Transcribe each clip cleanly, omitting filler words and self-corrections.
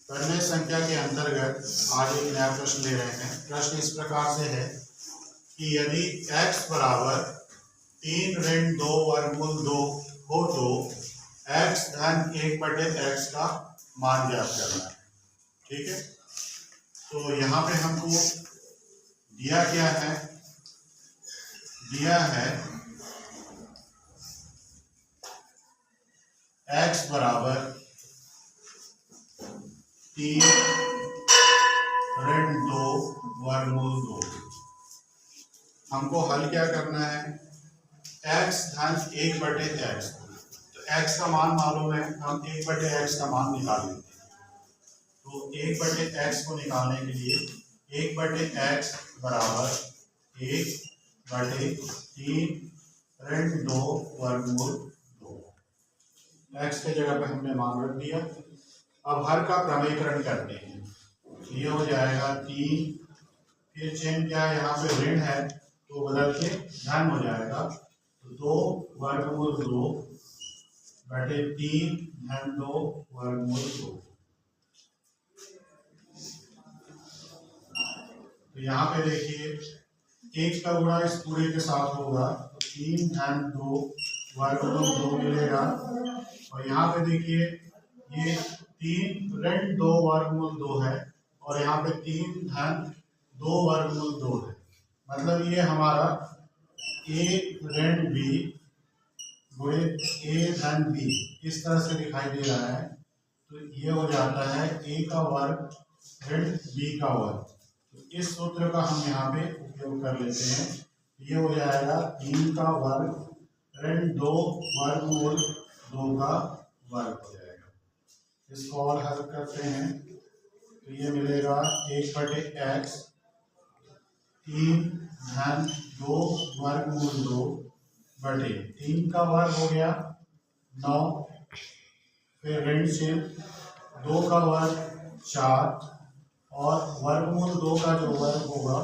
परिमेय संख्या के अंतर्गत आज एक नया प्रश्न ले रहे हैं। प्रश्न इस प्रकार से है कि यदि x बराबर 3 ऋण 2 वर्गमूल 2 हो तो x धन 1/x का मान ज्ञात करना है। ठीक है, तो यहाँ पे हमको दिया क्या है, दिया है x बराबर 3 ऋण 2 वर्गमूल 2। हमको हल क्या करना है, x धन 1/x। तो x का मान मालूम है, हम 1/x का मान निकाल लेते हैं। तो 1/x को निकालने के लिए 1/x बराबर 1/3 ऋण 2 वर्गमूल 2। x के जगह पे हमने मान रख दिया। अब हर का प्रमेयकरण करते हैं। ये हो जाएगा 3, फिर चिन्ह क्या है, यहाँ पे ऋण है तो बदल के धन हो जाएगा। तो 2 वर्गमूल 2 बटे 3 धन 2 वर्गमूल 2। तो यहाँ पे देखिए 1 का गुणा इस पूरे के साथ होगा तो 3 धन 2 वर्गमूल 2 मिलेगा। और यहाँ पे देखिए ये 3 ऋण 2 वर्गमूल 2 है और यहाँ पे 3 धन 2 वर्गमूल 2 है। मतलब ये हमारा a ऋण b गुणे a धन b इस तरह से दिखाई दे रहा है। तो ये हो जाता है a का वर्ग ऋण b का वर्ग। तो इस सूत्र का हम यहाँ पे उपयोग कर लेते हैं। ये हो जाएगा 3 का वर्ग ऋण 2 वर्गमूल 2 का वर्ग हो जाएगा। इसको और हल करते हैं तो ये मिलेगा 1/x 3 धन 2 वर्गमूल 2 बटे 3 का वर्ग हो गया 9, फिर ऋण चिन्ह 2 का वर्ग 4 और वर्गमूल 2 का जो वर्ग होगा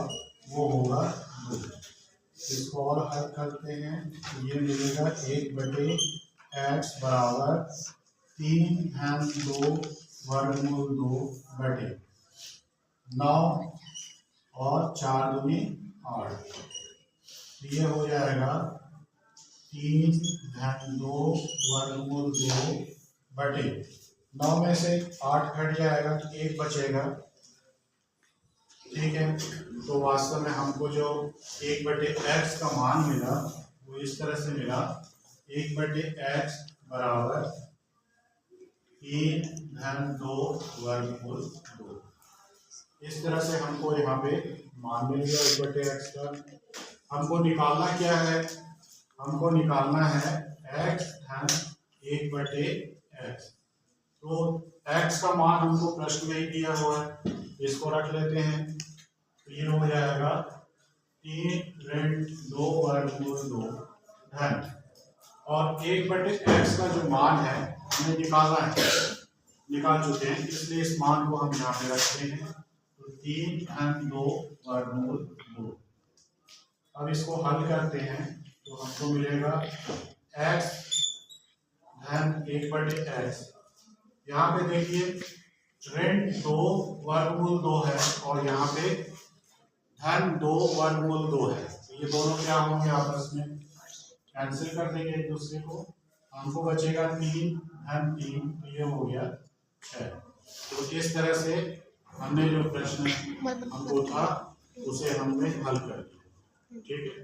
वो होगा 2। इसको और हल करते हैं तो ये मिलेगा 1/x बराबर 3 धन 2 वर्गमूल 2 बटे 9 और 4 दूनी 8। ये हो जाएगा 3 धन 2 वर्गमूल 2 बटे 9 में से 8 घट जाएगा तो 1 बचेगा। ठीक है, तो वास्तव में हमको जो 1/x का मान मिला वो इस तरह से मिला 1/x बराबर 3 धन 2 वर्गमूल 2। इस तरह से हमको यहाँ पे मान मिल गया 1/x का। हमको निकालना क्या है, हमको निकालना है x धन 1/x। तो x का मान हमको प्रश्न में ही दिया हुआ है, इसको रख लेते हैं। तो ये हो जाएगा 3 ऋण 2 वर्गमूल 2 धन और 1/x का जो मान है हमें निकालना है, निकाल चुके हैं इसलिए इस मान को हम यहाँ पे रखते हैं। तो 3 धन 2 वर्गमूल 2। अब इसको हल करते हैं तो हमको मिलेगा x धन 1/x। यहाँ पे देखिए ऋण 2 वर्गमूल 2 है और यहाँ पे धन 2 वर्गमूल 2 है। तो ये दोनों क्या होंगे, आपस में कैंसिल कर देंगे एक दूसरे को। हमको बचेगा 3 धन 3, तो ये हो गया 6। तो इस तरह से हमने जो प्रश्न हमको था उसे हमने हल कर दिया। ठीक है।